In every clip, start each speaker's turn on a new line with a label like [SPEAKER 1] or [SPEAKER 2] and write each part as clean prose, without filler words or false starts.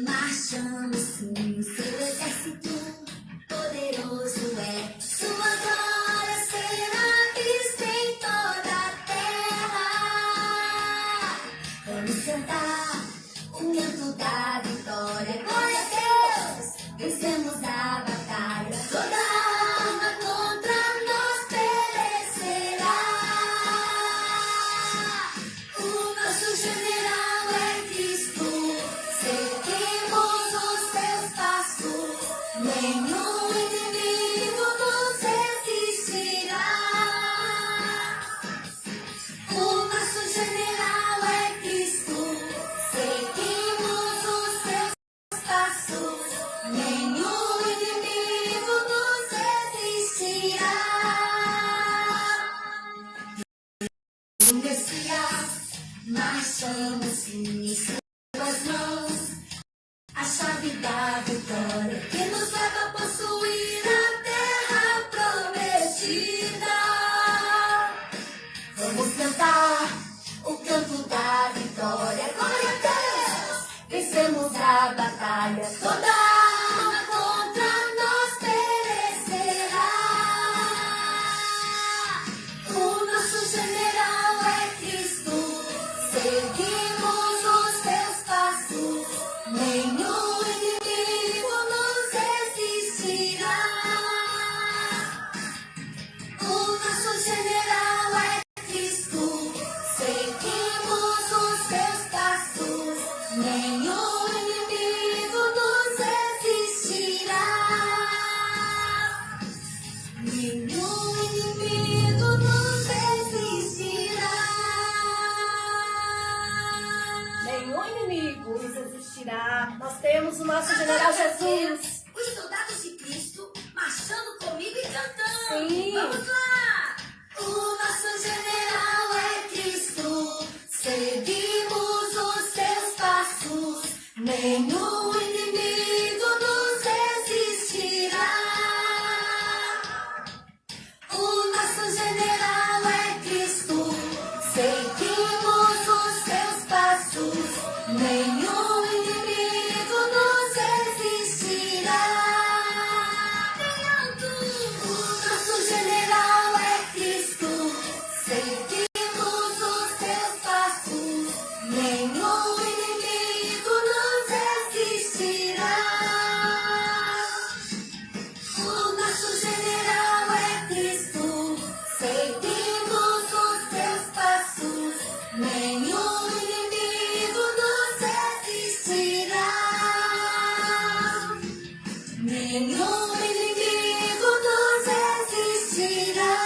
[SPEAKER 1] Marchando sim, seu exército poderoso é. Sua glória será vista em toda a terra. Vamos cantar o canto da vitória. Glória a Deus, vencemos a batalha. Toda arma contra nós perecerá. O nosso general é Cristo. Seguimos os seus passos, nenhum inimigo nos resistirá. O nosso general é Cristo. Seguimos os seus passos, nenhum inimigo nos resistirá. O Messias, marchamos em suas mãos, a chave da vitória que nos leva a possuir a terra prometida. Vamos cantar o canto da vitória. Glória a Deus, vencemos a batalha. Toda arma contra nós perecerá. O nosso general é Cristo. Seguimos os seus passos, nenhum inimigo nos resistirá. O nosso general é Cristo. Seguimos os seus passos, nenhum inimigo nos resistirá. Nenhum inimigo nos resistirá.
[SPEAKER 2] Nenhum inimigo nos resistirá. Nós temos o nosso general Jesus.
[SPEAKER 1] Os soldados de Cristo marchando comigo e cantando.
[SPEAKER 2] Sim.
[SPEAKER 1] Vamos lá! O nosso general é Cristo. Seguimos os seus passos. Nenhum inimigo nos resistirá. O nosso general é Cristo. Seguimos os seus passos. Nenhum inimigo nos resistirá. O nosso general é Cristo. Seguimos os seus passos. Nenhum inimigo nos resistirá. O nosso general é Cristo. Seguimos os seus passos. Nenhum inimigo nos resistirá. Nenhum inimigo nos resistirá.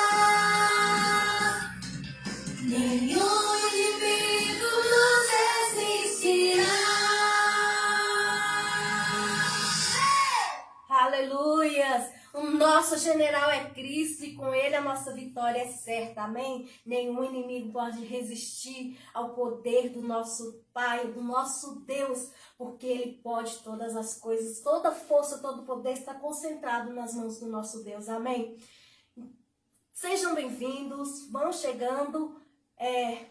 [SPEAKER 1] Nenhum inimigo nos resistirá.
[SPEAKER 2] Aleluias! O nosso general é Cristo e com ele a nossa vitória é certa, amém? Nenhum inimigo pode resistir ao poder do nosso Pai, do nosso Deus, porque ele pode todas as coisas, toda força, todo poder está concentrado nas mãos do nosso Deus, amém? Sejam bem-vindos, vão chegando,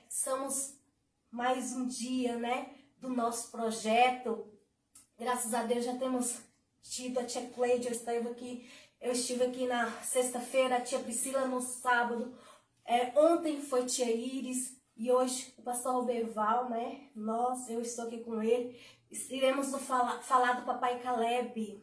[SPEAKER 2] estamos mais um dia, né, do nosso projeto. Graças a Deus já temos tido a tia Cleide, eu estive aqui na sexta-feira, a tia Priscila no sábado, ontem foi tia Iris e hoje o pastor Alberval, né? Eu estou aqui com ele, iremos falar do papai Caleb.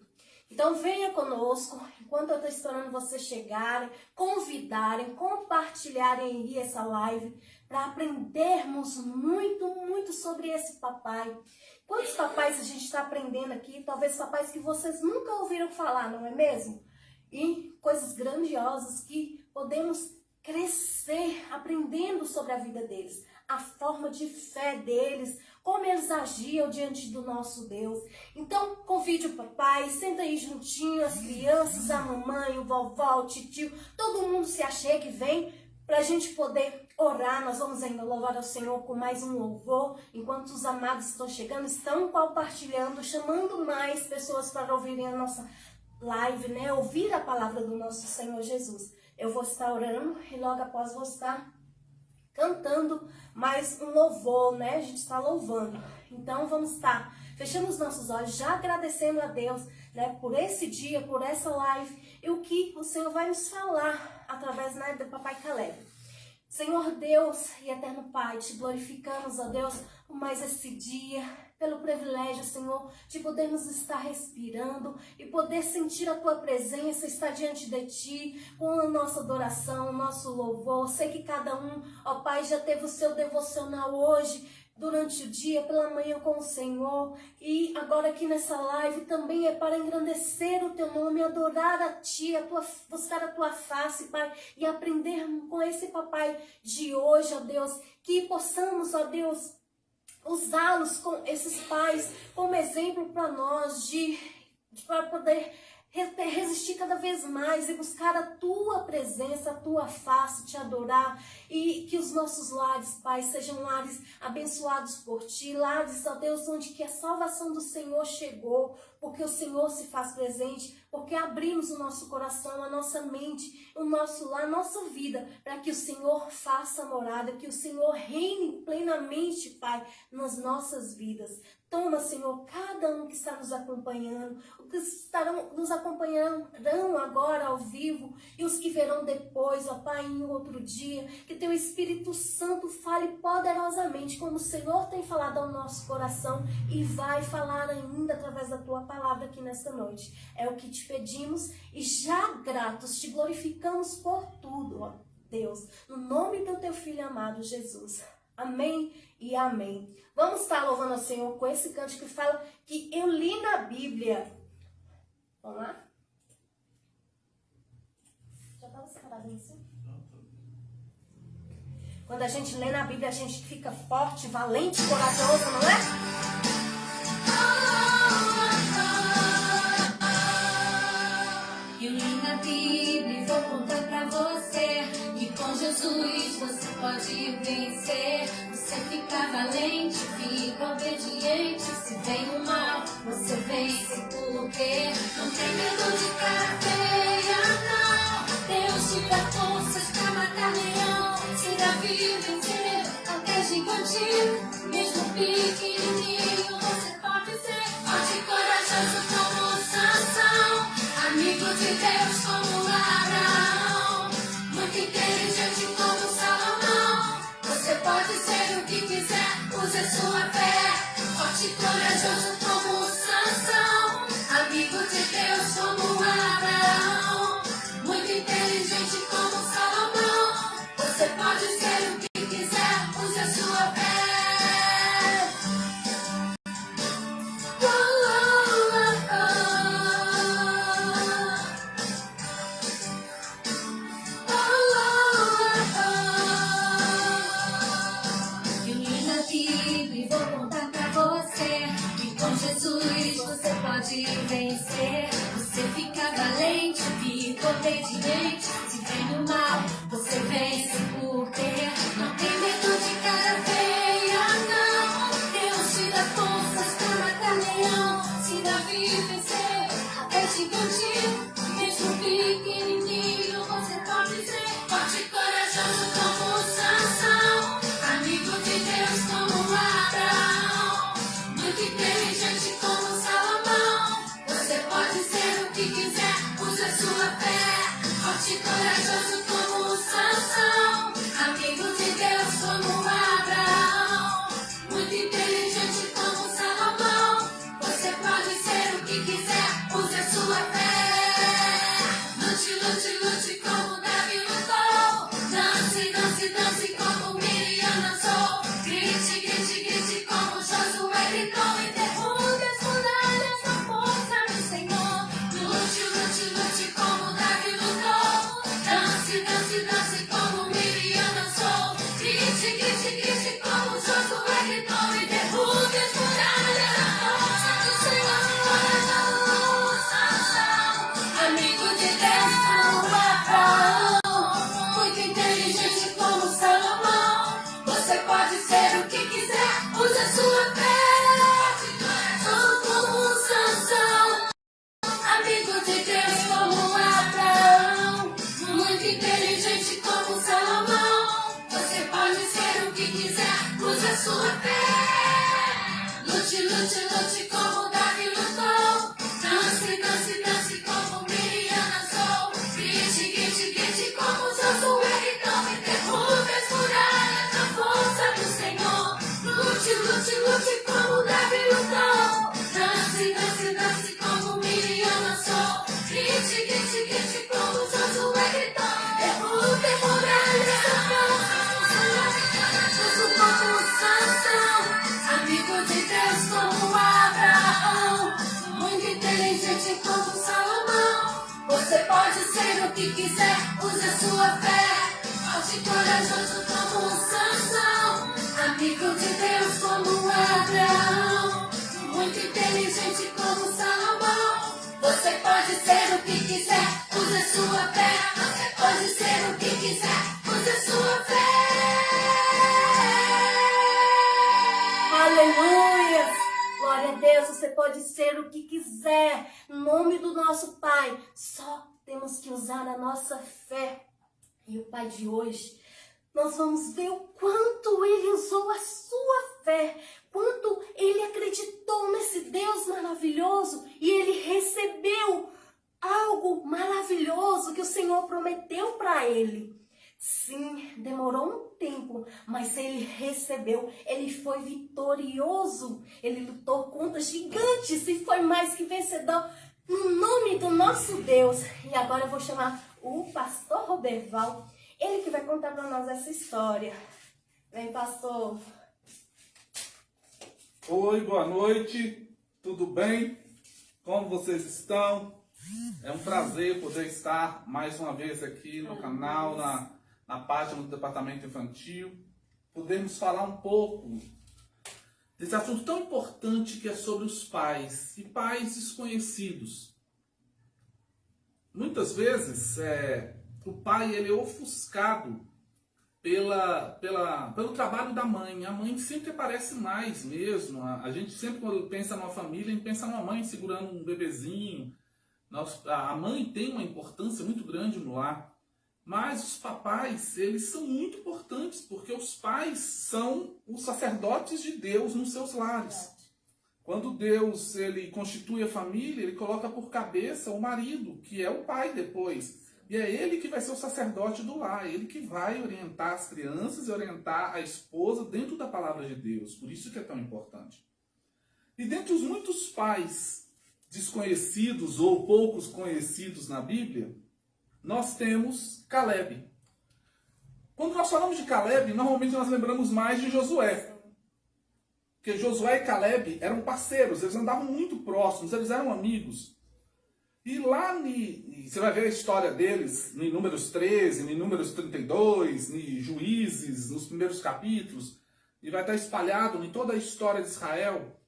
[SPEAKER 2] Então venha conosco, enquanto eu estou esperando vocês chegarem, convidarem, compartilharem aí essa live, para aprendermos muito, muito sobre esse papai. Quantos papais a gente está aprendendo aqui? Talvez papais que vocês nunca ouviram falar, não é mesmo? E coisas grandiosas que podemos crescer aprendendo sobre a vida deles, a forma de fé deles, como eles agiam diante do nosso Deus. Então, convide o papai, senta aí juntinho, as crianças, a mamãe, o vovó, o titio, todo mundo se achegue, vem para a gente poder orar. Nós vamos ainda louvar ao Senhor com mais um louvor, enquanto os amados estão chegando, estão compartilhando, chamando mais pessoas para ouvirem a nossa live, né? Ouvir a palavra do nosso Senhor Jesus. Eu vou estar orando e logo após vou estar cantando mais um louvor, né? A gente está louvando. Então vamos estar fechando os nossos olhos, já agradecendo a Deus, né, por esse dia, por essa live e o que o Senhor vai nos falar através, né, do Papai Caleb. Senhor Deus e eterno Pai, te glorificamos, ó Deus, por mais esse dia, pelo privilégio, Senhor, de podermos estar respirando e poder sentir a Tua presença, estar diante de Ti, com a nossa adoração, o nosso louvor. Sei que cada um, ó Pai, já teve o seu devocional hoje, durante o dia, pela manhã com o Senhor, e agora aqui nessa live também é para engrandecer o Teu nome, adorar a Ti, buscar a Tua face, Pai, e aprender com esse Papai de hoje, ó Deus, que possamos, ó Deus, usá-los, com esses pais, como exemplo para nós, para poder resistir cada vez mais e buscar a Tua presença, a Tua face, Te adorar, e que os nossos lares, Pai, sejam lares abençoados por Ti, lares, ó Deus, onde que a salvação do Senhor chegou, porque o Senhor se faz presente, porque abrimos o nosso coração, a nossa mente, o nosso lar, a nossa vida, para que o Senhor faça morada, que o Senhor reine plenamente, Pai, nas nossas vidas. Toma, Senhor, cada um que está nos acompanhando, os que estarão nos acompanharão agora ao vivo e os que verão depois, ó Pai, em outro dia, que Teu Espírito Santo fale poderosamente, como o Senhor tem falado ao nosso coração e vai falar ainda através da Tua palavra aqui nesta noite. É o que te pedimos e já gratos te glorificamos por tudo, ó Deus, no nome do Teu Filho amado Jesus. Amém e amém. Vamos estar louvando ao Senhor com esse canto que fala que eu li na Bíblia. Vamos lá? Já estava separado isso? Quando a gente lê na Bíblia, a gente fica forte, valente, corajoso, não é?
[SPEAKER 1] Eu li na Bíblia e vou contar pra você que com Jesus você pode vencer. Você fica valente, fica obediente. Se vem o mal, você vence porque não tem medo de cara feia, não. Deus te dá forças pra matar leão. Se Davi vencer até gigante, mesmo pequenininho, você pode ser forte e corajoso como Sansão, amigo de Deus como Abraão, muito inteligente como Salomão. Você pode ser o que quiser, use a sua fé, forte e corajoso como Sansão, amigo de Deus como Abraão, muito inteligente como Salomão. Você pode ser o que quiser, use a sua fé. Pode vencer, você fica valente, fica obediente. Se vem no mal, você vence porque não tem medo de cara feia, não. Deus te dá forças pra matar leão. Se Davi vencer até gigante, mesmo pequenininho, você pode ser forte e corajoso como Sansão, amigo de Deus como Abraão, muito inteligente como Salomão. Você pode ser o que quiser, use a sua fé, forte e corajoso como Sansão, amigo de Deus como Abraão, muito inteligente como Salomão. Você pode ser o que quiser, use a sua fé. Lute, lute, lute como Davi lutou. Dance, dance, dance como Miriam dançou. Grite, grite, grite como Josué gritou. E derrube as muralhas na força do Senhor. Lute, lute, lute como Davi lutou. Dance, dance, dance como Miriam dançou. Grite, grite, grite como Josué gritou. E derrube as muralhas na força do Senhor. Amigo de Deus como Abraão, muito inteligente como Salomão. Você pode ser o que quiser, use a sua fé. Sou como Sansão, amigo de Deus como Abraão, muito inteligente como Salomão. Você pode ser lute como Davi lutou. Dance, dance, dance como Miriam dançou. Grite, grite, grite como Josué então. E derrube as muralhas na força do Senhor. Lute, lute, lute como Davi lutou. Dance, dance, dance como Miriam dançou. Grite, grite, grite como Josué gritou. Derrube as muralhas na força do Senhor. Uso como Sansão, amigo de Deus como Abraão, muito inteligente como Salomão. Você pode ser o que quiser, use a sua fé. Forte e corajoso como Sansão, amigo de Deus como Abraão, muito inteligente como Salomão. Você pode ser o que quiser, use a sua fé. Você pode ser o que quiser, use a sua fé.
[SPEAKER 2] Aleluia! Glória a Deus, você pode ser o que quiser. Em nome do nosso Pai, só temos que usar a nossa fé. E o Pai de hoje, nós vamos ver o quanto Ele usou a sua fé, quanto Ele acreditou nesse Deus maravilhoso e Ele recebeu algo maravilhoso que o Senhor prometeu para Ele. Sim, demorou um tempo, mas ele recebeu, ele foi vitorioso, ele lutou contra gigantes e foi mais que vencedor no nome do nosso Deus. E agora eu vou chamar o pastor Roberval, ele que vai contar para nós essa história. Vem, pastor.
[SPEAKER 3] Oi, boa noite, tudo bem? Como vocês estão? É um prazer poder estar mais uma vez aqui no canal, na página do Departamento Infantil, podermos falar um pouco desse assunto tão importante que é sobre os pais e pais desconhecidos. Muitas vezes o pai ele é ofuscado pelo trabalho da mãe. A mãe sempre aparece mais mesmo. A gente sempre, quando pensa numa família, a gente pensa numa mãe segurando um bebezinho. A mãe tem uma importância muito grande no lar. Mas os papais, eles são muito importantes, porque os pais são os sacerdotes de Deus nos seus lares. Quando Deus ele constitui a família, ele coloca por cabeça o marido, que é o pai depois. E é ele que vai ser o sacerdote do lar, ele que vai orientar as crianças e orientar a esposa dentro da palavra de Deus. Por isso que é tão importante. E dentre os muitos pais desconhecidos ou poucos conhecidos na Bíblia, nós temos Caleb. Quando nós falamos de Caleb, normalmente nós lembramos mais de Josué. Porque Josué e Caleb eram parceiros, eles andavam muito próximos, eles eram amigos. E lá, você vai ver a história deles em Números 13, em Números 32, em Juízes, nos primeiros capítulos, e vai estar espalhado em toda a história de Israel.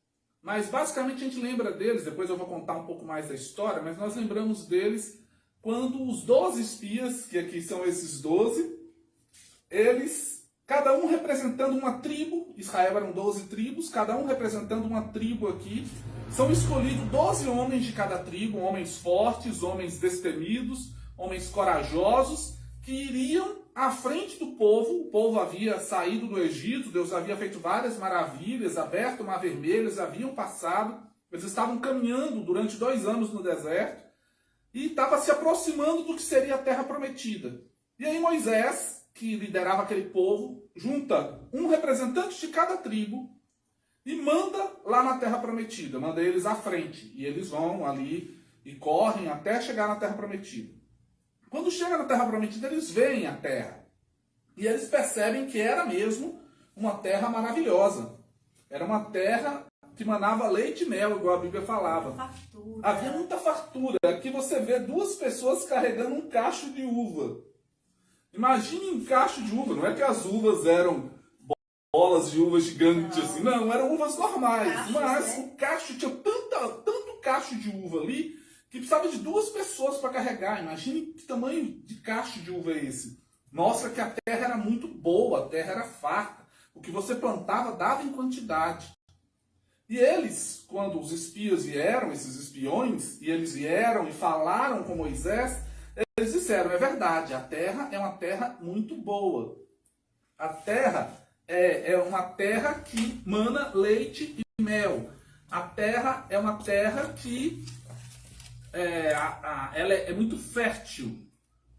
[SPEAKER 3] Mas basicamente a gente lembra deles, depois eu vou contar um pouco mais da história, mas nós lembramos deles quando os 12 espias, que aqui são esses 12, eles, cada um representando uma tribo, Israel eram 12 tribos, cada um representando uma tribo aqui, são escolhidos 12 homens de cada tribo, homens fortes, homens destemidos, homens corajosos, que iriam à frente do povo. O povo havia saído do Egito, Deus havia feito várias maravilhas, aberto o Mar Vermelho, eles haviam passado, eles estavam caminhando durante 2 anos no deserto, e estava se aproximando do que seria a Terra Prometida. E aí Moisés, que liderava aquele povo, junta um representante de cada tribo e manda lá na Terra Prometida, manda eles à frente. E eles vão ali e correm até chegar na Terra Prometida. Quando chega na Terra Prometida, eles veem a terra. E eles percebem que era mesmo uma terra maravilhosa. Era uma terra que manava leite e mel, igual a Bíblia falava.
[SPEAKER 2] Fartura.
[SPEAKER 3] Havia muita fartura. Aqui você vê 2 pessoas carregando um cacho de uva. Imagine um cacho de uva. Não é que as uvas eram bolas de uva gigantes assim. Não, eram uvas normais.
[SPEAKER 2] Cachos,
[SPEAKER 3] mas
[SPEAKER 2] né?
[SPEAKER 3] o cacho tinha tanto cacho de uva ali que precisava de 2 pessoas para carregar. Imagine que tamanho de cacho de uva é esse. Mostra que a terra era muito boa, a terra era farta. O que você plantava dava em quantidade. E eles, quando os espias vieram, esses espiões, e eles vieram e falaram com Moisés, eles disseram, é verdade, a terra é uma terra muito boa. A terra é uma terra que mana leite e mel. A terra é uma terra que ela é muito fértil.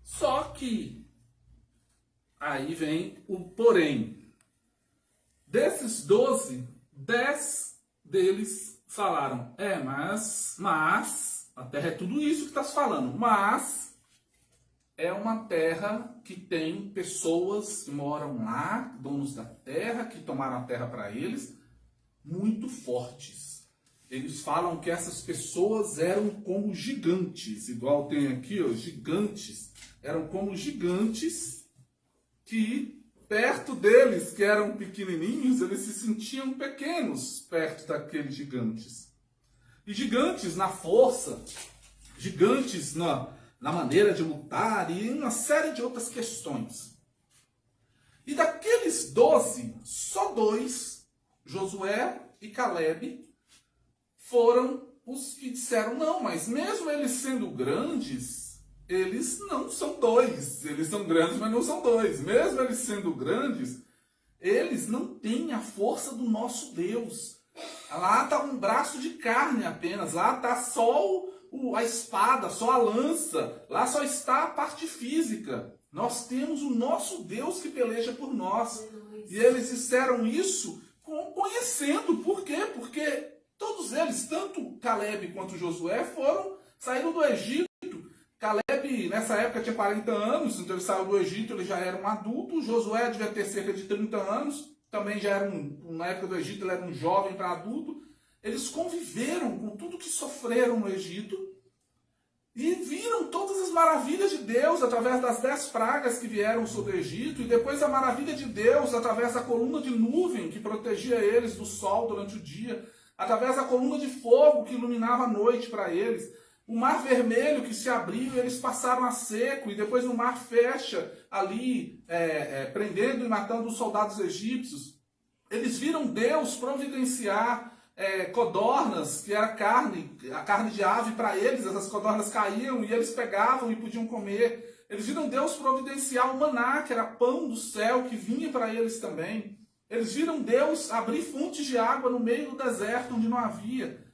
[SPEAKER 3] Só que aí vem o porém. Desses 12, 10 deles falaram: mas a terra é tudo isso que está se falando, mas é uma terra que tem pessoas que moram lá, donos da terra, que tomaram a terra para eles, muito fortes. Eles falam que essas pessoas eram como gigantes, igual tem aqui, ó, gigantes. Eram como gigantes que, perto deles, que eram pequenininhos, eles se sentiam pequenos perto daqueles gigantes. E gigantes na força, gigantes na maneira de lutar e uma série de outras questões. E daqueles 12, só 2, Josué e Caleb, foram os que disseram: não, mas mesmo eles sendo grandes, eles não são 2. Eles são grandes, mas não são 2. Mesmo eles sendo grandes, eles não têm a força do nosso Deus. Lá está um braço de carne apenas. Lá está só a espada, só a lança. Lá só está a parte física. Nós temos o nosso Deus que peleja por nós. E eles disseram isso conhecendo. Por quê? Porque todos eles, tanto Caleb quanto Josué, saíram do Egito. Caleb, nessa época, tinha 40 anos, então ele saiu do Egito, ele já era um adulto. Josué devia ter cerca de 30 anos, também já era na época do Egito, ele era um jovem para adulto. Eles conviveram com tudo que sofreram no Egito e viram todas as maravilhas de Deus através das 10 pragas que vieram sobre o Egito, e depois a maravilha de Deus através da coluna de nuvem que protegia eles do sol durante o dia, através da coluna de fogo que iluminava a noite para eles, o mar vermelho que se abriu e eles passaram a seco, e depois o mar fecha ali, prendendo e matando os soldados egípcios. Eles viram Deus providenciar codornas, que era a carne de ave para eles. Essas codornas caíam e eles pegavam e podiam comer. Eles viram Deus providenciar o maná, que era pão do céu, que vinha para eles também. Eles viram Deus abrir fontes de água no meio do deserto, onde não havia.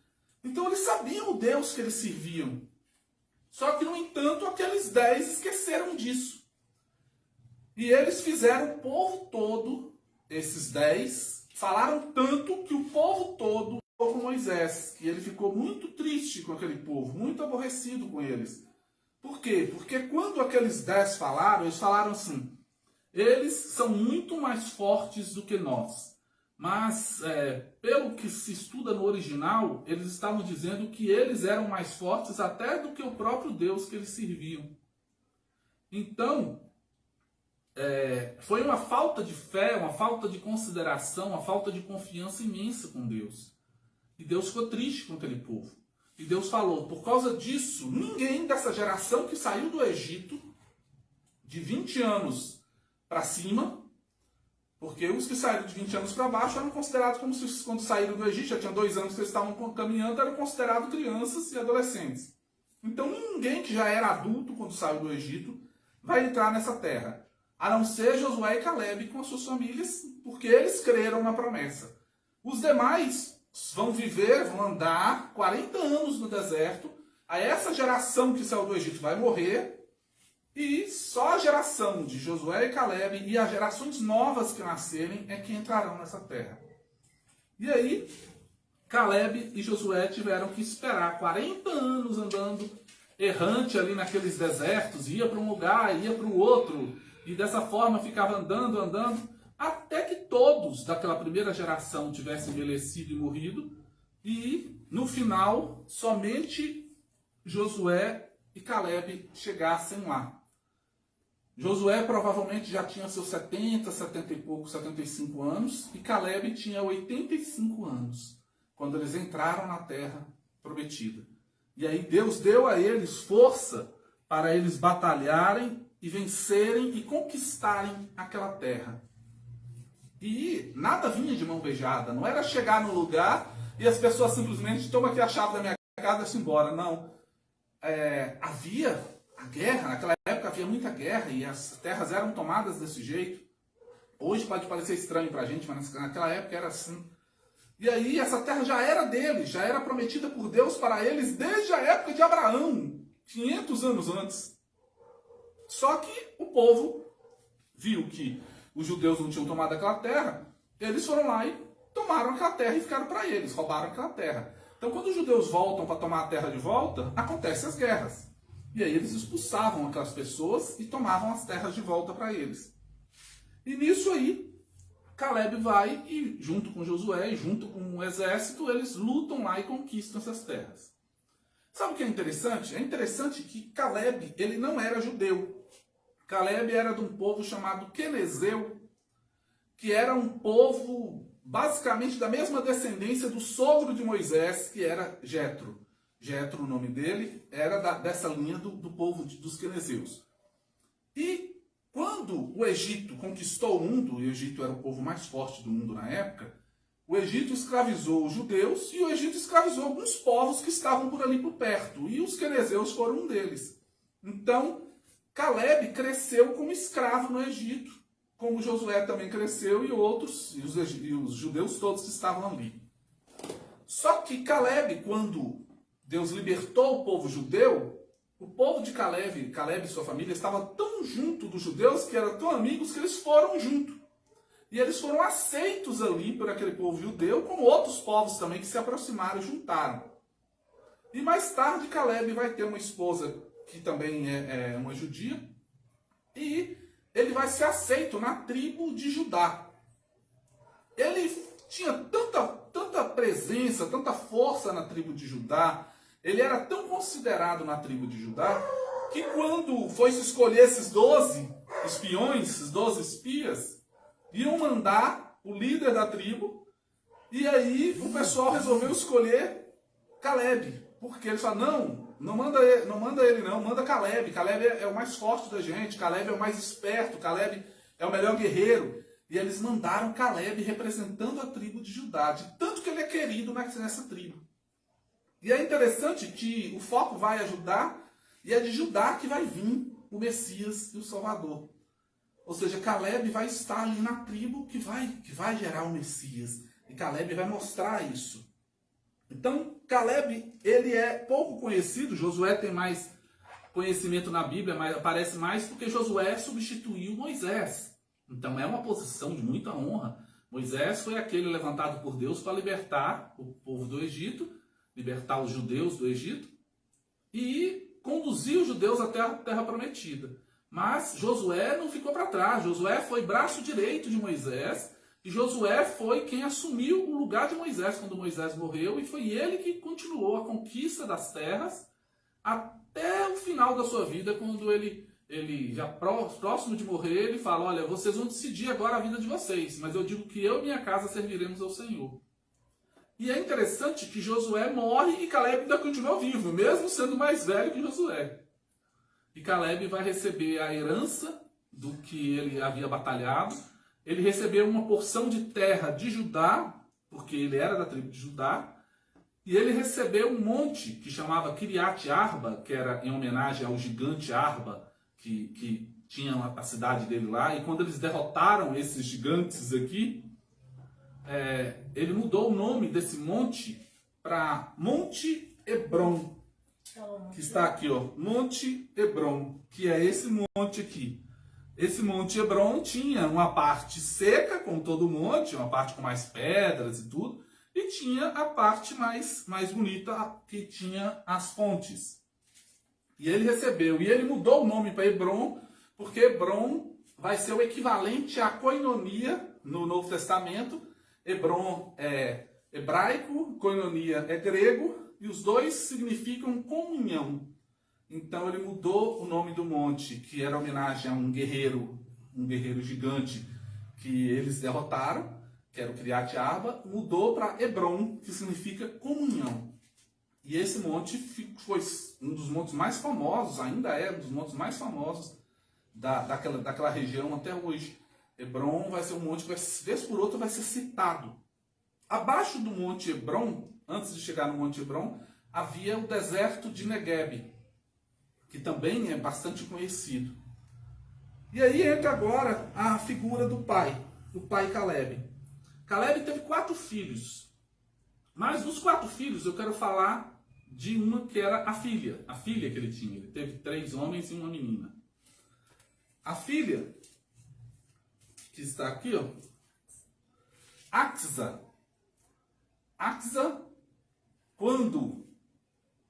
[SPEAKER 3] Então eles sabiam o Deus que eles serviam. Só que, no entanto, aqueles 10 esqueceram disso. E eles fizeram o povo todo, esses 10, falaram tanto que o povo todo ficou com Moisés, que ele ficou muito triste com aquele povo, muito aborrecido com eles. Por quê? Porque quando aqueles 10 falaram, eles falaram assim: eles são muito mais fortes do que nós. Mas, pelo que se estuda no original, eles estavam dizendo que eles eram mais fortes até do que o próprio Deus que eles serviam. Então, foi uma falta de fé, uma falta de consideração, uma falta de confiança imensa com Deus. E Deus ficou triste com aquele povo. E Deus falou: por causa disso, ninguém dessa geração que saiu do Egito, de 20 anos para cima, porque os que saíram de 20 anos para baixo eram considerados como se, quando saíram do Egito, já tinha 2 anos que eles estavam caminhando, eram considerados crianças e adolescentes. Então ninguém que já era adulto quando saiu do Egito vai entrar nessa terra, a não ser Josué e Caleb com as suas famílias, porque eles creram na promessa. Os demais vão viver, vão andar 40 anos no deserto. A essa geração que saiu do Egito vai morrer, e só a geração de Josué e Caleb e as gerações novas que nascerem é que entrarão nessa terra. E aí, Caleb e Josué tiveram que esperar 40 anos andando errante ali naqueles desertos, ia para um lugar, ia para o outro, e dessa forma ficava andando, até que todos daquela primeira geração tivessem envelhecido e morrido, e no final, somente Josué e Caleb chegassem lá. Josué provavelmente já tinha seus 70, 70 e pouco, 75 anos, e Caleb tinha 85 anos, quando eles entraram na terra prometida. E aí Deus deu a eles força para eles batalharem e vencerem e conquistarem aquela terra. E nada vinha de mão beijada, não era chegar no lugar e as pessoas simplesmente: toma aqui a chave da minha casa e se embora. Não. Havia a guerra, naquela época havia muita guerra e as terras eram tomadas desse jeito. Hoje pode parecer estranho para a gente, mas naquela época era assim. E aí essa terra já era deles, já era prometida por Deus para eles desde a época de Abraão, 500 anos antes. Só que o povo viu que os judeus não tinham tomado aquela terra, eles foram lá e tomaram aquela terra e ficaram para eles, roubaram aquela terra. Então quando os judeus voltam para tomar a terra de volta, acontecem as guerras. E aí eles expulsavam aquelas pessoas e tomavam as terras de volta para eles. E nisso aí, Caleb vai e, junto com Josué e junto com o exército, eles lutam lá e conquistam essas terras. Sabe o que é interessante? É interessante que Caleb, ele não era judeu. Caleb era de um povo chamado Quenezeu, que era um povo basicamente da mesma descendência do sogro de Moisés, que era Jetro. Jetro, o nome dele, era dessa linha do povo dos Quenezeus. E quando o Egito conquistou o mundo, e o Egito era o povo mais forte do mundo na época, o Egito escravizou os judeus e o Egito escravizou alguns povos que estavam por ali por perto. E os quenezeus foram um deles. Então, Caleb cresceu como escravo no Egito, como Josué também cresceu e os judeus todos que estavam ali. Só que Caleb, quando Deus libertou o povo judeu, o povo de Caleb e sua família estavam tão junto dos judeus, que eram tão amigos, que eles foram junto. E eles foram aceitos ali por aquele povo judeu, como outros povos também que se aproximaram e juntaram. E mais tarde Caleb vai ter uma esposa que também é uma judia, e ele vai ser aceito na tribo de Judá. Ele tinha tanta presença, tanta força na tribo de Judá, ele era tão considerado na tribo de Judá, que quando foi se escolher esses 12 espiões, esses 12 espias, iam mandar o líder da tribo, e aí o pessoal resolveu escolher Caleb, porque eles falaram, não manda ele não, manda Caleb. Caleb é o mais forte da gente, Caleb é o mais esperto, Caleb é o melhor guerreiro. E eles mandaram Caleb representando a tribo de Judá, de tanto que ele é querido nessa tribo. E é interessante que o foco vai a Judá, e é de Judá que vai vir o Messias e o Salvador. Ou seja, Caleb vai estar ali na tribo que vai gerar o Messias. E Caleb vai mostrar isso. Então, Caleb, ele é pouco conhecido. Josué tem mais conhecimento na Bíblia, mas aparece mais porque Josué substituiu Moisés. Então, é uma posição de muita honra. Moisés foi aquele levantado por Deus para libertar o povo do Egito, libertar os judeus do Egito e conduzir os judeus até a terra prometida. Mas Josué não ficou para trás. Josué foi braço direito de Moisés. E Josué foi quem assumiu o lugar de Moisés quando Moisés morreu. E foi ele que continuou a conquista das terras até o final da sua vida. Quando ele já próximo de morrer, ele fala, olha, vocês vão decidir agora a vida de vocês. Mas eu digo que eu e minha casa serviremos ao Senhor. E é interessante que Josué morre e Caleb ainda continua vivo, mesmo sendo mais velho que Josué. E Caleb vai receber a herança do que ele havia batalhado. Ele recebeu uma porção de terra de Judá, porque ele era da tribo de Judá. E ele recebeu um monte que chamava Kiriat Arba, que era em homenagem ao gigante Arba, que tinha a cidade dele lá. E quando eles derrotaram esses gigantes aqui, ele mudou o nome desse monte para Monte Hebron. Que está aqui, ó, Monte Hebron, que é esse monte aqui. Esse Monte Hebron tinha uma parte seca, como todo monte, uma parte com mais pedras e tudo, e tinha a parte mais bonita, que tinha as fontes. E ele recebeu, e ele mudou o nome para Hebron, porque Hebron vai ser o equivalente à koinonia no Novo Testamento. Hebron é hebraico, koinonia é grego, e os dois significam comunhão. Então ele mudou o nome do monte, que era homenagem a um guerreiro gigante que eles derrotaram, que era o Kiriat Arba, mudou para Hebron, que significa comunhão. E esse monte foi um dos montes mais famosos, ainda é um dos montes mais famosos daquela região até hoje. Hebron vai ser um monte que, vez por outra, vai ser citado. Abaixo do Monte Hebron, antes de chegar no Monte Hebron, havia o deserto de Negueb, que também é bastante conhecido. E aí entra agora a figura do pai Caleb. Caleb teve 4 filhos. Mas dos 4 filhos, eu quero falar de uma que era a filha que ele tinha. Ele teve 3 homens e uma menina. A filha, que está aqui, ó, Axa. Axa, quando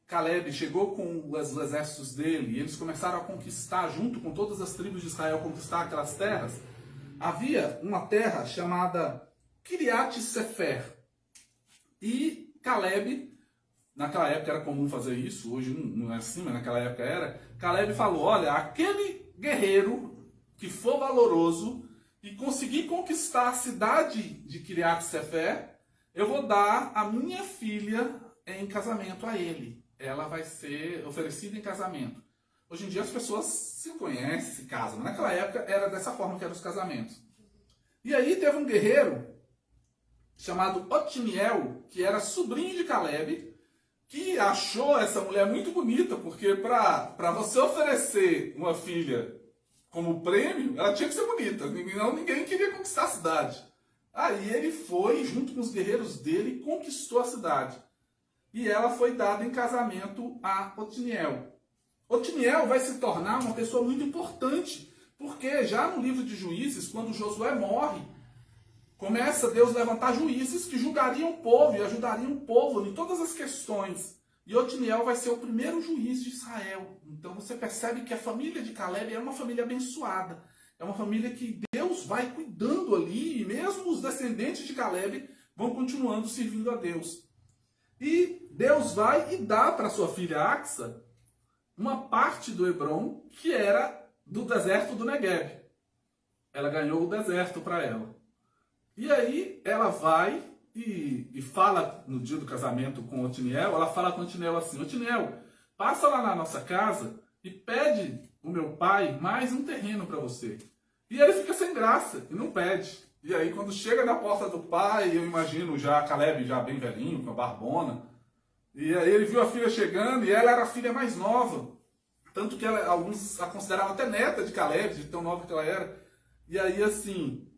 [SPEAKER 3] Caleb chegou com os exércitos dele e eles começaram a conquistar, junto com todas as tribos de Israel, conquistar aquelas terras, havia uma terra chamada Kiriat Sefer. E Caleb, naquela época era comum fazer isso, hoje não é assim, mas naquela época era. Caleb falou: olha, aquele guerreiro que for valoroso e conseguir conquistar a cidade de Kiriat Sefer, eu vou dar a minha filha em casamento a ele. Ela vai ser oferecida em casamento. Hoje em dia as pessoas se conhecem, se casam, mas naquela época era dessa forma que eram os casamentos. E aí teve um guerreiro chamado Otiniel, que era sobrinho de Caleb, que achou essa mulher muito bonita, porque para você oferecer uma filha como prêmio, ela tinha que ser bonita, ninguém queria conquistar a cidade. Aí ele foi, junto com os guerreiros dele, e conquistou a cidade. E ela foi dada em casamento a Otiniel. Otiniel vai se tornar uma pessoa muito importante, porque já no livro de Juízes, quando Josué morre, começa Deus a levantar juízes que julgariam o povo e ajudariam o povo em todas as questões. E Otiniel vai ser o primeiro juiz de Israel. Então você percebe que a família de Caleb é uma família abençoada. É uma família que Deus vai cuidando ali, e mesmo os descendentes de Caleb vão continuando servindo a Deus. E Deus vai e dá para sua filha Axa uma parte do Hebron que era do deserto do Negueb. Ela ganhou o deserto para ela. E aí ela vai e fala no dia do casamento com Otiniel, ela fala com Otiniel assim: Otiniel, passa lá na nossa casa e pede o meu pai mais um terreno para você. E ele fica sem graça e não pede. E aí quando chega na porta do pai, eu imagino já Caleb já bem velhinho, com a barbona, e aí ele viu a filha chegando e ela era a filha mais nova. Tanto que alguns a consideravam até neta de Caleb, de tão nova que ela era. E aí assim,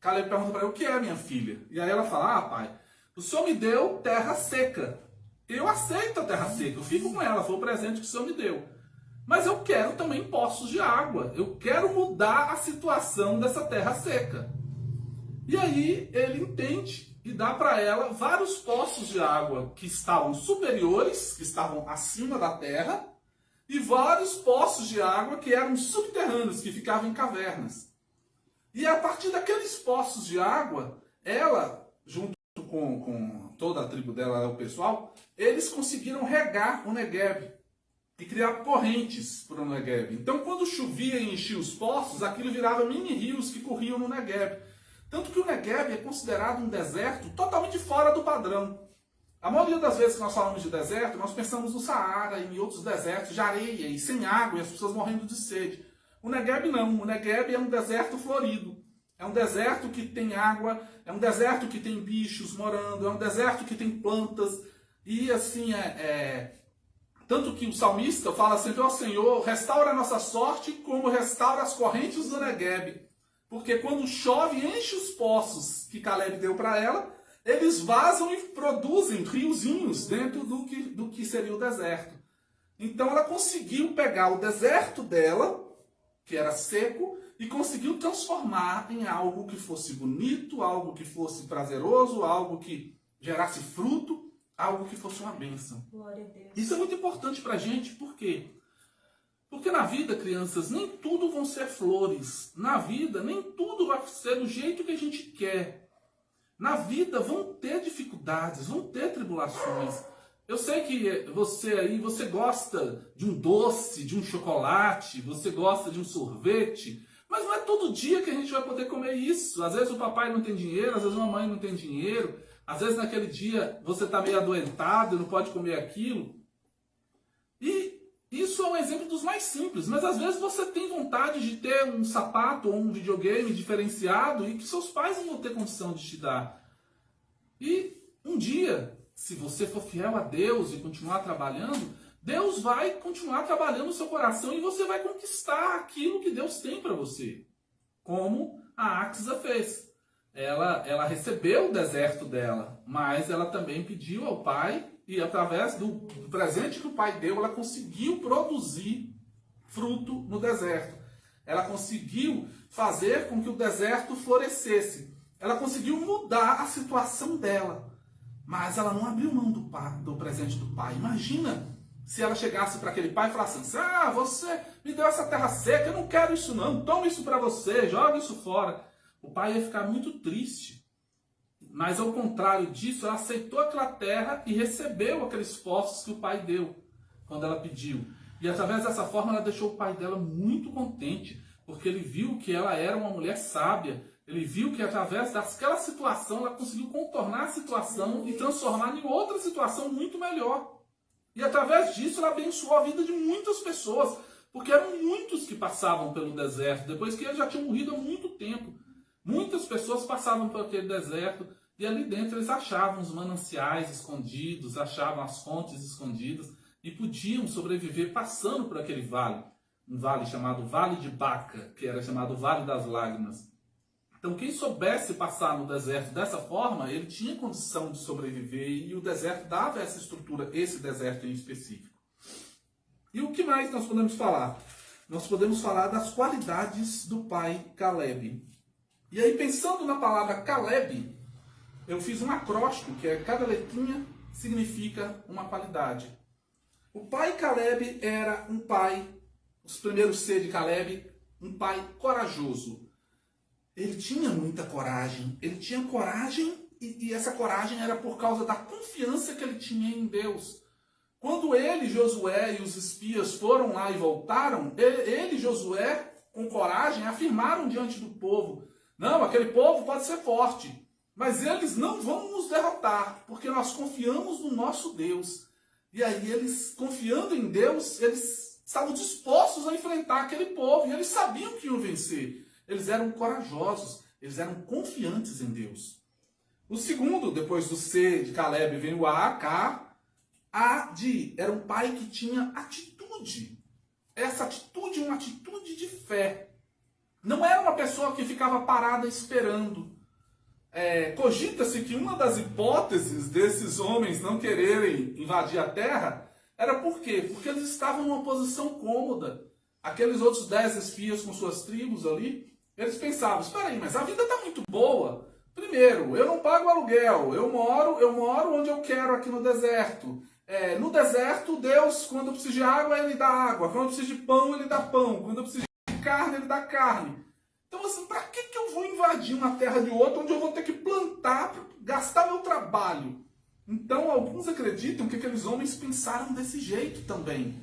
[SPEAKER 3] Caleb pergunta para ela: o que é minha filha? E aí ela fala: ah, pai, o senhor me deu terra seca. Eu aceito a terra seca, eu fico com ela, foi o presente que o senhor me deu. Mas eu quero também poços de água. Eu quero mudar a situação dessa terra seca. E aí ele entende e dá para ela vários poços de água que estavam superiores, que estavam acima da terra, e vários poços de água que eram subterrâneos, que ficavam em cavernas. E a partir daqueles poços de água, ela, junto com toda a tribo dela, o pessoal, eles conseguiram regar o Negueb e criar correntes para o Negueb. Então, quando chovia e enchia os poços, aquilo virava mini rios que corriam no Negueb. Tanto que o Negueb é considerado um deserto totalmente fora do padrão. A maioria das vezes que nós falamos de deserto, nós pensamos no Saara e em outros desertos de areia e sem água e as pessoas morrendo de sede. O Negueb não. O Negueb é um deserto florido. É um deserto que tem água, é um deserto que tem bichos morando, é um deserto que tem plantas. E assim, tanto que o salmista fala sempre: ó Senhor, restaura a nossa sorte como restaura as correntes do Negueb. Porque quando chove, enche os poços que Caleb deu para ela, eles vazam e produzem riozinhos dentro do que seria o deserto. Então ela conseguiu pegar o deserto dela, que era seco, e conseguiu transformar em algo que fosse bonito, algo que fosse prazeroso, algo que gerasse fruto, algo que fosse uma bênção.
[SPEAKER 2] Glória a Deus.
[SPEAKER 3] Isso é muito importante para a gente, por quê? Porque na vida, crianças, nem tudo vão ser flores. Na vida, nem tudo vai ser do jeito que a gente quer. Na vida vão ter dificuldades, vão ter tribulações. Eu sei que você aí, você gosta de um doce, de um chocolate, você gosta de um sorvete, mas não é todo dia que a gente vai poder comer isso. Às vezes o papai não tem dinheiro, às vezes a mamãe não tem dinheiro, às vezes naquele dia você está meio adoentado e não pode comer aquilo. E isso é um exemplo dos mais simples, mas às vezes você tem vontade de ter um sapato ou um videogame diferenciado e que seus pais não vão ter condição de te dar. E um dia, se você for fiel a Deus e continuar trabalhando, Deus vai continuar trabalhando no seu coração e você vai conquistar aquilo que Deus tem para você. Como a Axa fez. ela recebeu o deserto dela, mas ela também pediu ao pai, e através do presente que o pai deu, ela conseguiu produzir fruto no deserto. Ela conseguiu fazer com que o deserto florescesse. Ela conseguiu mudar a situação dela. Mas ela não abriu mão do presente do pai. Imagina se ela chegasse para aquele pai e falasse assim: ah, você me deu essa terra seca, eu não quero isso não, toma isso para você, joga isso fora. O pai ia ficar muito triste. Mas ao contrário disso, ela aceitou aquela terra e recebeu aqueles poços que o pai deu quando ela pediu. E através dessa forma ela deixou o pai dela muito contente, porque ele viu que ela era uma mulher sábia. Ele viu que através daquela situação ela conseguiu contornar a situação e transformar em outra situação muito melhor. E através disso ela abençoou a vida de muitas pessoas, porque eram muitos que passavam pelo deserto, depois que eles já tinham morrido há muito tempo. Muitas pessoas passavam por aquele deserto e ali dentro eles achavam os mananciais escondidos, achavam as fontes escondidas e podiam sobreviver passando por aquele vale. Um vale chamado Vale de Baca, que era chamado Vale das Lágrimas. Então quem soubesse passar no deserto dessa forma, ele tinha condição de sobreviver e o deserto dava essa estrutura, esse deserto em específico. E o que mais nós podemos falar? Nós podemos falar das qualidades do pai Caleb. E aí, pensando na palavra Caleb, eu fiz um acróstico, que é cada letrinha significa uma qualidade. O pai Caleb era um pai, os primeiros C de Caleb, um pai corajoso. Ele tinha muita coragem. Ele tinha coragem e essa coragem era por causa da confiança que ele tinha em Deus. Quando ele, Josué e os espias foram lá e voltaram, ele e Josué, com coragem, afirmaram diante do povo: não, aquele povo pode ser forte, mas eles não vão nos derrotar, porque nós confiamos no nosso Deus. E aí eles, confiando em Deus, eles estavam dispostos a enfrentar aquele povo, e eles sabiam que iam vencer. Eles eram corajosos, eles eram confiantes em Deus. O segundo, depois do C de Caleb, vem o A, K. A de era um pai que tinha atitude. Essa atitude é uma atitude de fé. Não era uma pessoa que ficava parada esperando. Cogita-se que uma das hipóteses desses homens não quererem invadir a terra era por quê? Porque eles estavam numa posição cômoda. Aqueles outros 10 espias com suas tribos ali, eles pensavam: espera aí, mas a vida está muito boa. Primeiro, eu não pago aluguel, eu moro onde eu quero aqui no deserto. No deserto, Deus, quando eu preciso de água, Ele dá água. Quando eu preciso de pão, Ele dá pão. Quando eu preciso de carne, Ele dá carne. Então, assim, para que eu vou invadir uma terra de outro, onde eu vou ter que plantar, gastar meu trabalho? Então, alguns acreditam que aqueles homens pensaram desse jeito também.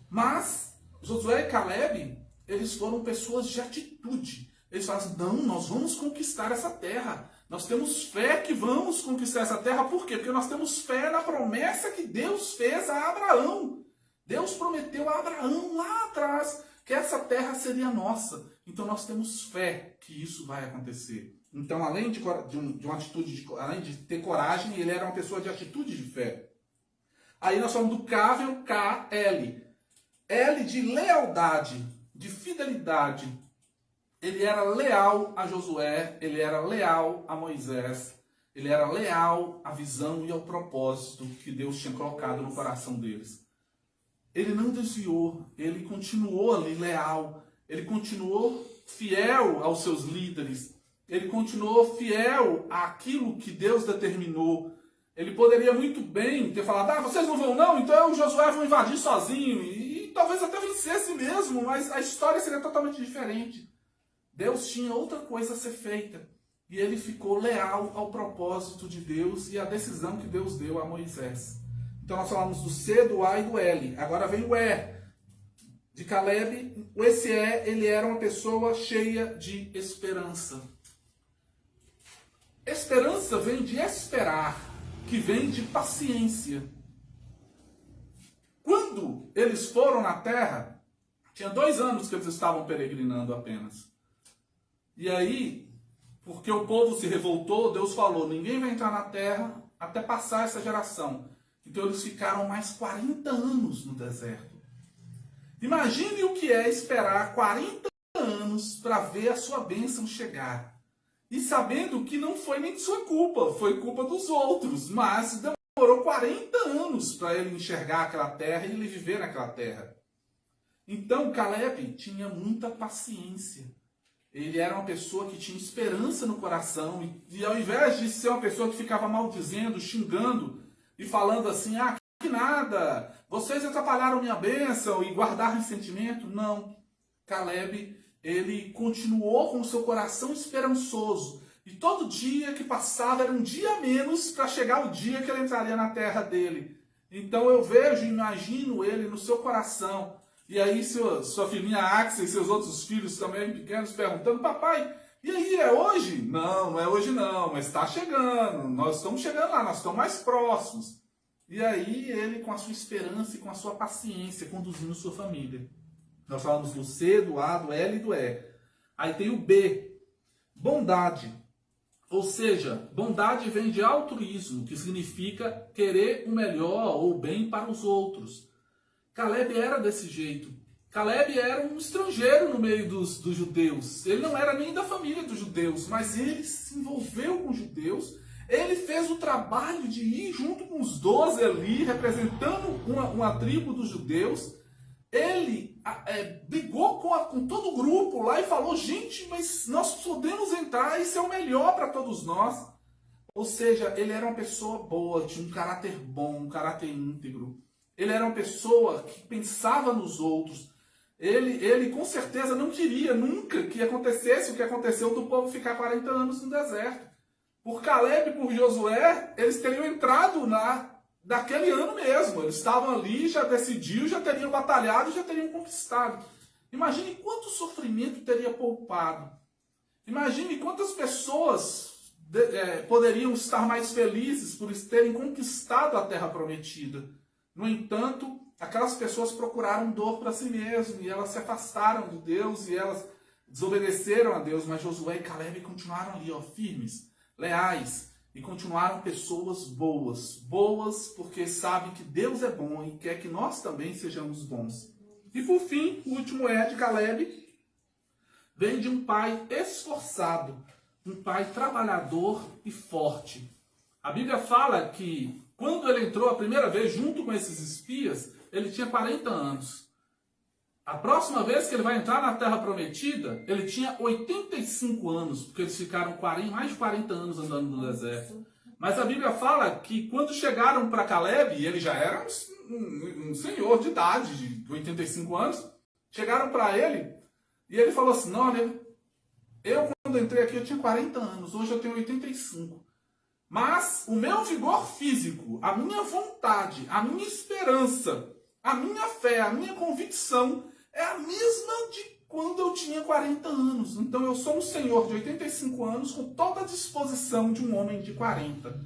[SPEAKER 3] Mas, Josué e Caleb, eles foram pessoas de atitude. Eles falaram assim: não, nós vamos conquistar essa terra. Nós temos fé que vamos conquistar essa terra. Por quê? Porque nós temos fé na promessa que Deus fez a Abraão. Deus prometeu a Abraão lá atrás que essa terra seria nossa. Então nós temos fé que isso vai acontecer. Então, além de uma atitude, além de ter coragem, ele era uma pessoa de atitude de fé. Aí nós falamos do K, vem o K, L. L de lealdade, de fidelidade. Ele era leal a Josué, ele era leal a Moisés, ele era leal à visão e ao propósito que Deus tinha colocado no coração deles. Ele não desviou, ele continuou ali leal, ele continuou fiel aos seus líderes, ele continuou fiel àquilo que Deus determinou. Ele poderia muito bem ter falado: vocês não vão não, então Josué vai invadir sozinho, e talvez até vencesse mesmo, mas a história seria totalmente diferente. Deus tinha outra coisa a ser feita. E ele ficou leal ao propósito de Deus e à decisão que Deus deu a Moisés. Então nós falamos do C, do A e do L. Agora vem o E de Caleb. Esse E, ele era uma pessoa cheia de esperança. Esperança vem de esperar, que vem de paciência. Quando eles foram na terra, tinha 2 anos que eles estavam peregrinando apenas. E aí, porque o povo se revoltou, Deus falou: ninguém vai entrar na terra até passar essa geração. Então eles ficaram mais 40 anos no deserto. Imagine o que é esperar 40 anos para ver a sua bênção chegar. e sabendo que não foi nem de sua culpa, foi culpa dos outros, mas demorou 40 anos para ele enxergar aquela terra e ele viver naquela terra. Então Caleb tinha muita paciência. Ele era uma pessoa que tinha esperança no coração e ao invés de ser uma pessoa que ficava maldizendo, xingando e falando assim, que nada, vocês atrapalharam minha bênção e guardar ressentimento, não. Caleb, ele continuou com o seu coração esperançoso. E todo dia que passava era um dia a menos para chegar o dia que ele entraria na terra dele. Então eu vejo, imagino ele no seu coração. E aí sua filhinha Axel e seus outros filhos também pequenos perguntando, papai, e aí, é hoje? Não, não é hoje não, mas está chegando, nós estamos chegando lá, nós estamos mais próximos. E aí ele com a sua esperança e com a sua paciência conduzindo sua família. Nós falamos do C, do A, do L e do E. Aí tem o B, bondade. Ou seja, bondade vem de altruísmo, que significa querer o melhor ou o bem para os outros. Caleb era desse jeito. Caleb era um estrangeiro no meio dos judeus. Ele não era nem da família dos judeus, mas ele se envolveu com os judeus. Ele fez o trabalho de ir junto com os 12 ali, representando uma tribo dos judeus. Ele brigou com todo o grupo lá e falou, gente, mas nós podemos entrar, isso é o melhor para todos nós. Ou seja, ele era uma pessoa boa, tinha um caráter bom, um caráter íntegro. Ele era uma pessoa que pensava nos outros. Ele com certeza não queria nunca que acontecesse o que aconteceu do povo ficar 40 anos no deserto. Por Caleb e por Josué, eles teriam entrado daquele ano mesmo. Eles estavam ali, já decidiu, já teriam batalhado, já teriam conquistado. Imagine quanto sofrimento teria poupado. Imagine quantas pessoas poderiam estar mais felizes por terem conquistado a terra prometida. No entanto, aquelas pessoas procuraram dor para si mesmas e elas se afastaram de Deus e elas desobedeceram a Deus. Mas Josué e Caleb continuaram ali, firmes, leais, e continuaram pessoas boas. Boas porque sabem que Deus é bom e quer que nós também sejamos bons. E por fim, o último de Caleb vem de um pai esforçado, um pai trabalhador e forte. A Bíblia fala que quando ele entrou a primeira vez junto com esses espias, ele tinha 40 anos. A próxima vez que ele vai entrar na Terra Prometida, ele tinha 85 anos, porque eles ficaram mais de 40 anos andando no deserto. Mas a Bíblia fala que quando chegaram para Caleb, e ele já era um senhor de idade, de 85 anos, chegaram para ele, e ele falou assim, não, olha, eu quando entrei aqui eu tinha 40 anos, hoje eu tenho 85. Mas o meu vigor físico, a minha vontade, a minha esperança, a minha fé, a minha convicção é a mesma de quando eu tinha 40 anos. Então eu sou um senhor de 85 anos com toda a disposição de um homem de 40.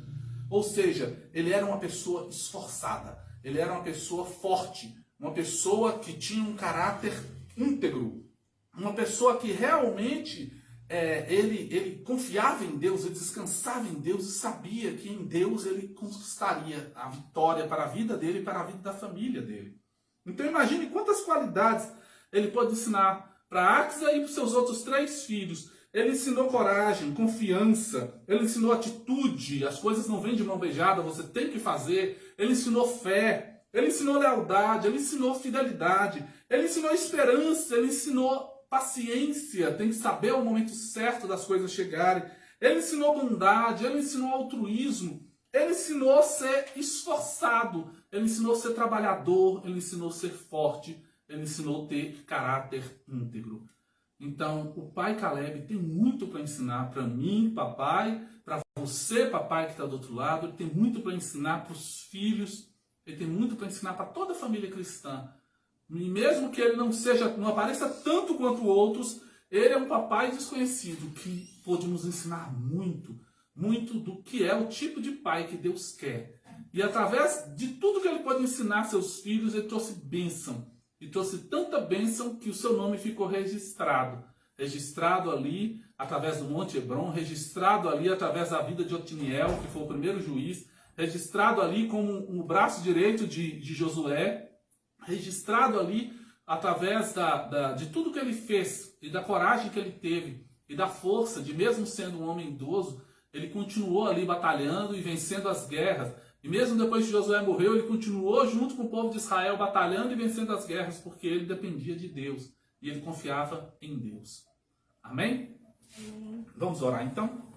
[SPEAKER 3] Ou seja, ele era uma pessoa esforçada, ele era uma pessoa forte, uma pessoa que tinha um caráter íntegro, uma pessoa que realmente ele confiava em Deus, ele descansava em Deus e sabia que em Deus ele conquistaria a vitória para a vida dele e para a vida da família dele. Então imagine quantas qualidades ele pode ensinar para Axa e para os seus outros 3 filhos. Ele ensinou coragem, confiança, ele ensinou atitude, as coisas não vêm de mão beijada, você tem que fazer. Ele ensinou fé, ele ensinou lealdade, ele ensinou fidelidade, ele ensinou esperança, ele ensinou paciência, tem que saber o momento certo das coisas chegarem. Ele ensinou bondade, ele ensinou altruísmo, ele ensinou a ser esforçado, ele ensinou a ser trabalhador, ele ensinou a ser forte, ele ensinou a ter caráter íntegro. Então, o pai Caleb tem muito para ensinar para mim, papai, para você, papai, que está do outro lado. Ele tem muito para ensinar para os filhos, ele tem muito para ensinar para toda a família cristã. E mesmo que ele não apareça tanto quanto outros, ele é um papai desconhecido que pode nos ensinar muito, muito do que é o tipo de pai que Deus quer. E através de tudo que ele pode ensinar seus filhos, ele trouxe bênção. E trouxe tanta bênção que o seu nome ficou registrado. Registrado ali através do Monte Hebron, registrado ali através da vida de Otiniel, que foi o primeiro juiz, registrado ali como o braço direito de Josué, registrado ali através de tudo que ele fez e da coragem que ele teve e da força de, mesmo sendo um homem idoso, ele continuou ali batalhando e vencendo as guerras. E mesmo depois que Josué morreu, ele continuou junto com o povo de Israel batalhando e vencendo as guerras, porque ele dependia de Deus e ele confiava em Deus. Amém?
[SPEAKER 2] Amém.
[SPEAKER 3] Vamos orar então?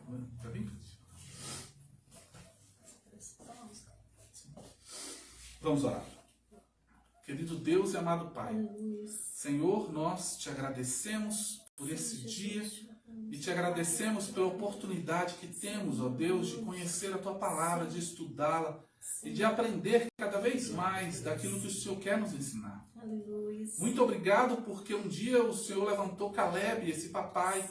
[SPEAKER 3] Vamos orar. Querido Deus e amado Pai, Senhor, nós te agradecemos por esse dia e te agradecemos pela oportunidade que temos, ó Deus, de conhecer a Tua Palavra, de estudá-la e de aprender cada vez mais daquilo que o Senhor quer nos ensinar. Muito obrigado porque um dia o Senhor levantou Caleb, esse papai,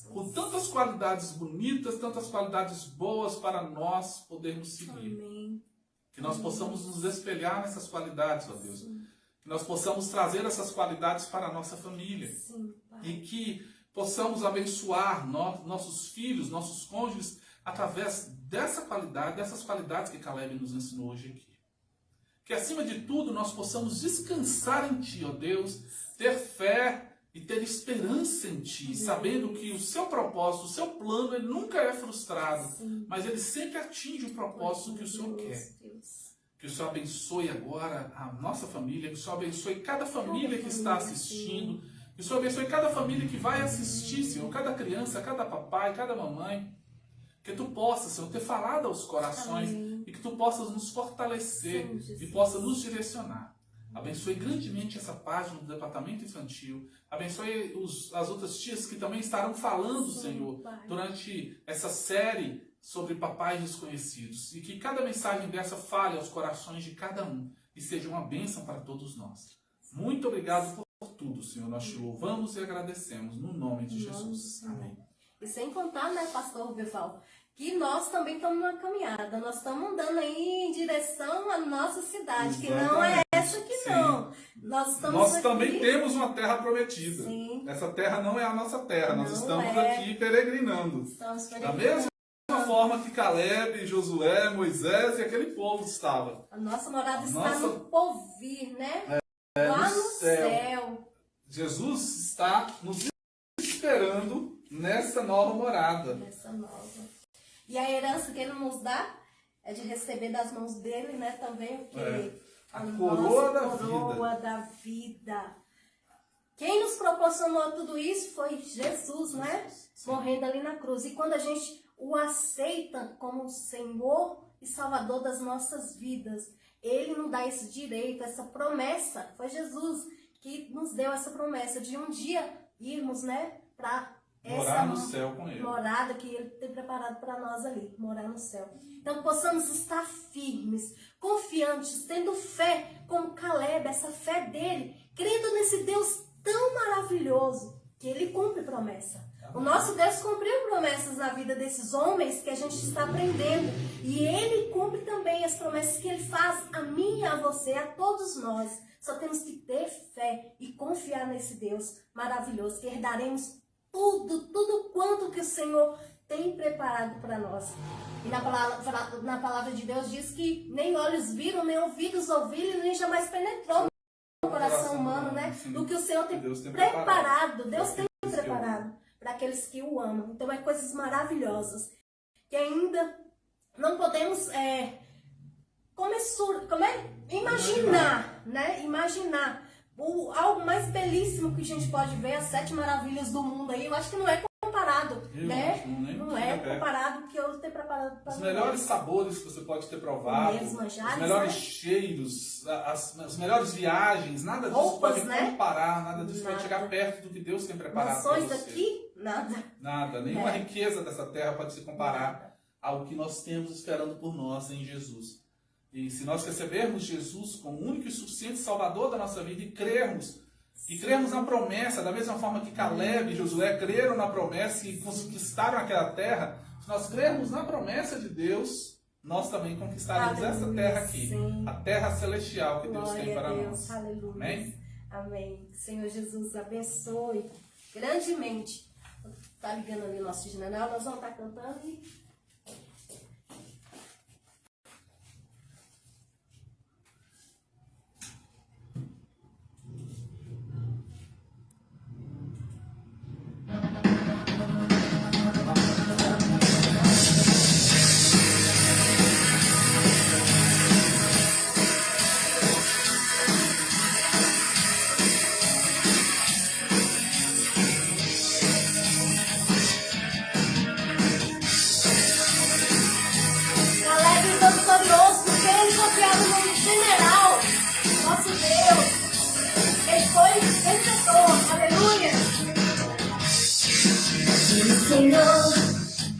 [SPEAKER 3] com tantas qualidades bonitas, tantas qualidades boas para nós podermos seguir.
[SPEAKER 2] Amém.
[SPEAKER 3] Que nós possamos nos espelhar nessas qualidades, ó Deus. Que nós possamos trazer essas qualidades para a nossa família.
[SPEAKER 2] Sim, Pai.
[SPEAKER 3] E que possamos abençoar nossos filhos, nossos cônjuges, através dessa qualidade, dessas qualidades que Caleb nos ensinou hoje aqui. Que acima de tudo nós possamos descansar em Ti, ó Deus, ter fé e ter esperança em Ti, sabendo que o Seu propósito, o Seu plano, ele nunca é frustrado, mas ele sempre atinge o propósito que o Senhor quer. Que o Senhor abençoe agora a nossa família, que o Senhor abençoe cada família que está assistindo, que o Senhor abençoe cada família que vai assistir, Senhor, cada criança, cada papai, cada mamãe. Que Tu possas, Senhor, ter falado aos corações e que Tu possas nos fortalecer e possa nos direcionar. Abençoe grandemente essa página do Departamento Infantil. Abençoe as outras tias que também estarão falando, Senhor, durante essa série sobre papais desconhecidos. E que cada mensagem dessa fale aos corações de cada um e seja uma bênção para todos nós. Muito obrigado por tudo, Senhor. Nós Te louvamos e agradecemos no nome de Jesus. Amém.
[SPEAKER 2] E sem contar, né, pastor Beval, que nós também estamos numa caminhada. Nós estamos andando aí em direção à nossa cidade, que não é essa aqui não. Nós
[SPEAKER 3] também temos uma terra prometida.
[SPEAKER 2] Sim.
[SPEAKER 3] Essa terra não é a nossa terra. Nós
[SPEAKER 2] Não
[SPEAKER 3] estamos
[SPEAKER 2] é.
[SPEAKER 3] aqui peregrinando.
[SPEAKER 2] Estamos
[SPEAKER 3] Da mesma forma que Caleb, Josué, Moisés e aquele povo estava.
[SPEAKER 2] A nossa morada está no porvir, né? Lá no céu.
[SPEAKER 3] Jesus está nos esperando nessa nova morada.
[SPEAKER 2] Nessa nova. E a herança que Ele nos dá é de receber das mãos dele, né? Também o que?
[SPEAKER 3] A coroa
[SPEAKER 2] da vida. Quem nos proporcionou tudo isso foi Jesus, né? Morrendo ali na cruz. E quando a gente o aceita como Senhor e Salvador das nossas vidas, Ele nos dá esse direito, essa promessa. Foi Jesus que nos deu essa promessa de um dia irmos, né, para
[SPEAKER 3] morar no céu com Ele.
[SPEAKER 2] Morada que Ele tem preparado para nós ali, morar no céu. Então possamos estar firmes, confiantes, tendo fé como Caleb, essa fé dele, crendo nesse Deus tão maravilhoso que Ele cumpre promessa. O nosso Deus cumpriu promessas na vida desses homens que a gente está aprendendo. E Ele cumpre também as promessas que Ele faz a mim e a você, a todos nós. Só temos que ter fé e confiar nesse Deus maravilhoso, que herdaremos tudo quanto que o Senhor tem preparado para nós. E na palavra de Deus diz que nem olhos viram, nem ouvidos ouviram, nem jamais penetrou no coração humano, né? Do que o Senhor tem preparado. Deus tem preparado para aqueles que o amam. Então é coisas maravilhosas que ainda não podemos imaginar, né? Imaginar. Algo mais belíssimo que a gente pode ver, as 7 maravilhas do mundo aí, eu acho que não é comparado, né? Não é comparado com o que eu tenho preparado para
[SPEAKER 3] os melhores sabores que você pode ter provado, os melhores cheiros, as melhores viagens, nada disso pode comparar, nada disso pode chegar perto do que Deus tem preparado para você.
[SPEAKER 2] Daqui, nada.
[SPEAKER 3] Nada, nenhuma riqueza dessa terra pode se comparar ao que nós temos esperando por nós em Jesus. E se nós recebermos Jesus como o único e suficiente Salvador da nossa vida e crermos na promessa, da mesma forma que Caleb e Josué creram na promessa e conquistaram aquela terra, se nós crermos na promessa de Deus, nós também conquistaremos essa terra aqui, a terra celestial que Deus tem para nós.
[SPEAKER 2] Aleluia.
[SPEAKER 3] Amém?
[SPEAKER 2] Amém. Senhor Jesus, abençoe grandemente. Está ligando ali o nosso general, nós vamos estar cantando e... general, nosso Deus, ele foi vencedor, aleluia.
[SPEAKER 1] E o Senhor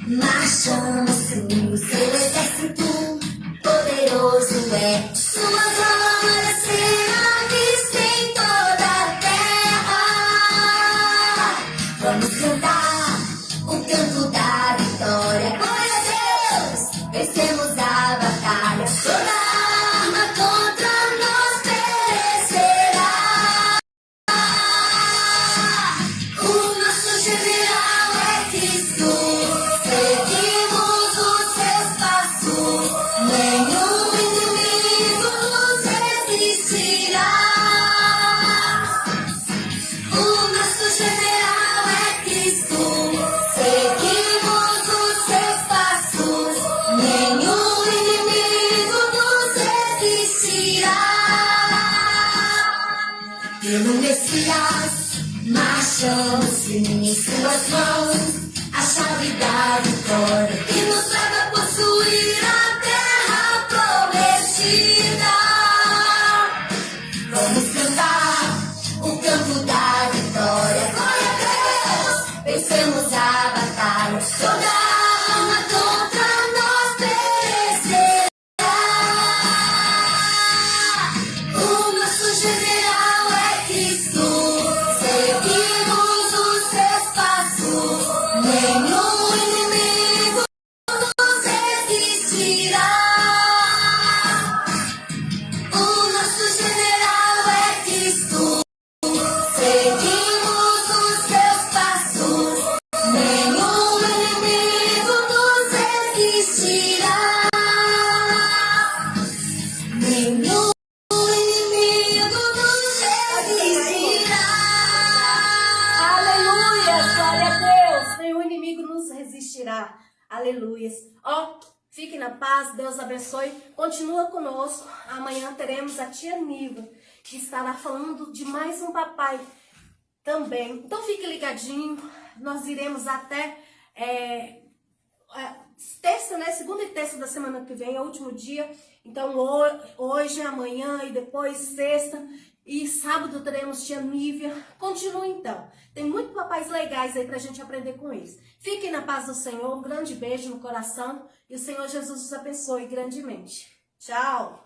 [SPEAKER 1] marchando sim, o seu exército poderoso é. Sua glória será vista em toda a terra. Vamos cantar o canto da vitória. Glória a Deus, vencemos a batalha. Toda arma contra nós perecerá. O nosso general é Cristo. Seguimos os seus passos. Nenhum inimigo nos resistirá. O nosso general é Cristo. Seguimos os seus passos. Nenhum inimigo nos resistirá. Pelo Messias marchamos em suas mãos a chave da vitória que nos leva a possuir a terra prometida. Vamos cantar o canto da vitória. Glória a Deus, vencemos a batalha. Toda arma contra nós perecerá. O nosso general é Cristo. Seguimos os seus passos. Nenhum inimigo nos resistirá. O nosso general é Cristo. Seguimos os seus passos. Nenhum inimigo nos resistirá. Nenhum inimigo nos resistirá.
[SPEAKER 2] Aleluia, glória a Deus, nenhum inimigo nos resistirá, aleluia. Ó, fique na paz, Deus abençoe, continua conosco, amanhã teremos a tia Niva, que estará falando de mais um papai também, então fique ligadinho, nós iremos até terça, né? Segunda e terça da semana que vem, é o último dia. Então hoje, amanhã e depois sexta e sábado teremos tia Nívia. Continue então. Tem muitos papais legais aí pra gente aprender com eles. Fiquem na paz do Senhor. Um grande beijo no coração e o Senhor Jesus os abençoe grandemente. Tchau!